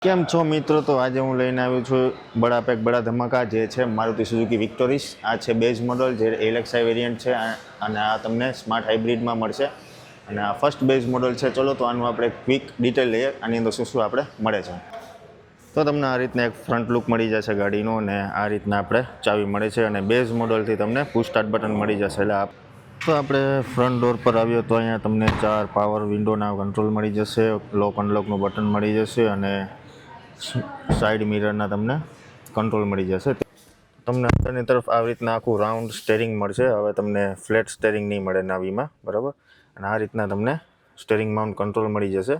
કેમ છો મિત્રો? તો આજે હું લઈને આવ્યો છું બડા પેક બડા ધમાકા, જે છે મારુતિ સુઝુકી વિક્ટોરિસ. આ છે બેઝ મોડલ, જે એલેક્સાઈ વેરિયન્ટ છે અને આ તમને સ્માર્ટ હાઇબ્રિડમાં મળશે અને આ ફર્સ્ટ બેઝ મોડલ છે. ચલો તો આનું આપણે ક્વિક ડિટેલ લઈએ, આની અંદર શું શું આપણે મળે છે. તો તમને આ રીતના એક ફ્રન્ટ લુક મળી જશે ગાડીનો, અને આ રીતના આપણે ચાવી મળે છે અને બેઝ મોડલથી તમને પુશ સ્ટાર્ટ બટન મળી જશે. એટલે તો આપણે ફ્રન્ટ ડોર પર આવ્યો તો અહીંયા તમને 4 પાવર વિન્ડોના કંટ્રોલ મળી જશે, લોક અનલોકનું બટન મળી જશે અને સાઈડ મિરરના તમને કંટ્રોલ મળી જશે. તમને અંદરની તરફ આવી રીતના આખું રાઉન્ડ સ્ટેરિંગ મળશે. હવે તમને ફ્લેટ સ્ટેરિંગ નહીં મળે નવીમાં, બરાબર. અને આ રીતના તમને સ્ટેરિંગ માઉન્ટ કંટ્રોલ મળી જશે.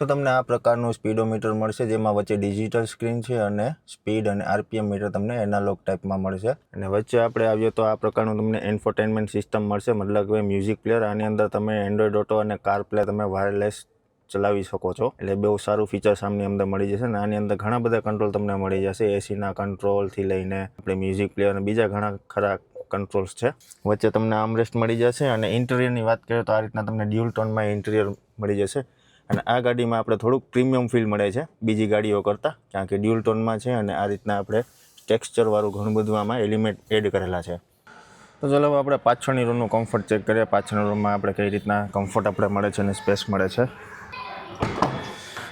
તો તમને આ પ્રકારનું સ્પીડોમીટર મળશે, જેમાં વચ્ચે ડિજિટલ સ્ક્રીન છે અને સ્પીડ અને આરપીએમ મીટર તમને એનાલોગ ટાઈપમાં મળશે. અને વચ્ચે આપણે આવ્યો તો આ પ્રકારનું તમને ઇન્ફોટેનમેન્ટ સિસ્ટમ મળશે, મતલબ કે મ્યુઝિક પ્લેયર. આની અંદર તમે એન્ડ્રોઈડ ઓટો અને કાર પ્લે તમે વાયરલેસ ચલાવી શકો છો, એટલે બહુ સારું ફીચર્સ આમની અંદર મળી જશે. અને આની અંદર ઘણા બધા કંટ્રોલ તમને મળી જશે, એસીના કંટ્રોલથી લઈને આપણે મ્યુઝિક પ્લેયર અને બીજા ઘણા ખરા કંટ્રોલ્સ છે. વચ્ચે તમને આર્મરેસ્ટ મળી જશે. અને ઇન્ટિરિયરની વાત કરીએ તો આ રીતના તમને ડ્યુઅલ ટોનમાં ઇન્ટિરિયર મળી જશે. અને આ ગાડીમાં આપણે થોડુંક પ્રીમિયમ ફીલ મળે છે બીજી ગાડીઓ કરતાં, કારણ કે ડ્યુઅલ ટોનમાં છે અને આ રીતના આપણે ટેક્સચરવાળું ઘણું બધું આમાં એલિમેન્ટ એડ કરેલા છે. તો ચલો આપણે પાછળની રૂમનું કમ્ફર્ટ ચેક કરીએ. પાછળની રૂમમાં આપણે કઈ રીતના કમ્ફર્ટ આપણે મળે છે અને સ્પેસ મળે છે.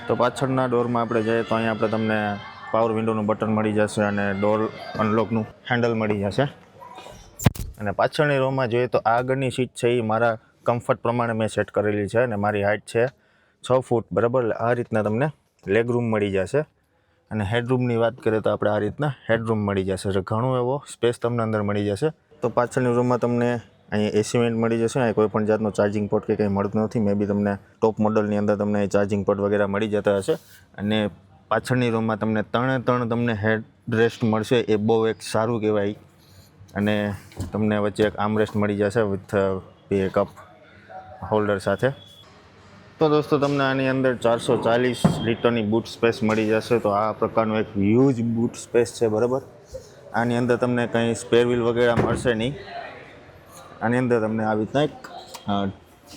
તો પાછળના ડોરમાં આપણે જઈએ તો અહીંયા આપણે તમને પાવર વિન્ડોનું બટન મળી જશે અને ડોર અનલોકનું હેન્ડલ મળી જશે. અને પાછળની રોમાં જોઈએ તો આગળની સીટ છે એ મારા કમ્ફર્ટ પ્રમાણે મેં સેટ કરેલી છે અને મારી હાઇટ છે 6 ફૂટ, બરાબર. આ રીતના તમને લેગ રૂમ મળી જશે. અને હેડરૂમની વાત કરીએ તો આપણે આ રીતના હેડરૂમ મળી જશે, એટલે ઘણો એવો સ્પેસ તમને અંદર મળી જશે. તો પાછળની રૂમમાં તમને અહીંયા એસી વેન્ટ મળી જશે. અહીં કોઈ પણ જાતનો ચાર્જિંગ પોર્ટ કે કંઈ મળતું નથી. મે બી તમને ટોપ મોડલની અંદર તમને ચાર્જિંગ પોર્ટ વગેરે મળી જતા હશે. અને પાછળની રૂમમાં તમને 3 તમને હેડ રેસ્ટ મળશે, એ બહુ એક સારું કહેવાય. અને તમને વચ્ચે એક આર્મરેસ્ટ મળી જશે વિથ બે કપ હોલ્ડર સાથે. તો દોસ્તો તમને આની અંદર 440 લીટરની બૂટ સ્પેસ મળી જશે. તો આ પ્રકારનું એક હ્યુજ બૂટ સ્પેસ છે, બરાબર. આની અંદર તમને કંઈ સ્પેર વ્હીલ વગેરે મળશે નહીં. આની અંદર તમને આવી રીતના એક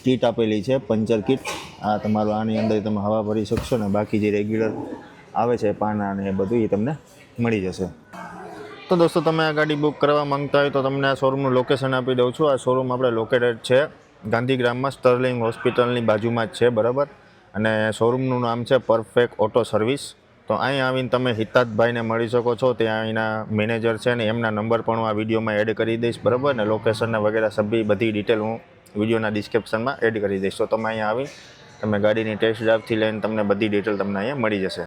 કીટ આપેલી છે, પંચર કીટ. આ તમારું આની અંદર તમે હવા ભરી શકશો ને બાકી જે રેગ્યુલર આવે છે પાના અને એ બધું એ તમને મળી જશે. તો દોસ્તો તમે આ ગાડી બુક કરવા માંગતા હોય તો તમને આ શોરૂમનું લોકેશન આપી દઉં છું. આ શોરૂમ આપણે લોકેટેડ છે ગાંધીગ્રામમાં, સ્ટર્લિંગ હોસ્પિટલની બાજુમાં જ છે, બરાબર. અને શોરૂમનું નામ છે પરફેક્ટ ઓટો સર્વિસ. તો અહીં આવીને તમે હિતાર્થભાઈને મળી શકો છો. ત્યાં અહીંના મેનેજર છે ને એમના નંબર પણ હું આ વિડીયોમાં એડ કરી દઈશ, બરાબર. ને લોકેશનને વગેરે બધી ડિટેલ હું વિડીયોના ડિસ્ક્રિપ્શનમાં એડ કરી દઈશ. તો તમે અહીંયા આવી તમે ગાડીની ટેસ્ટ ડ્રાઈવથી લઈને તમને બધી ડિટેલ તમને અહીંયા મળી જશે.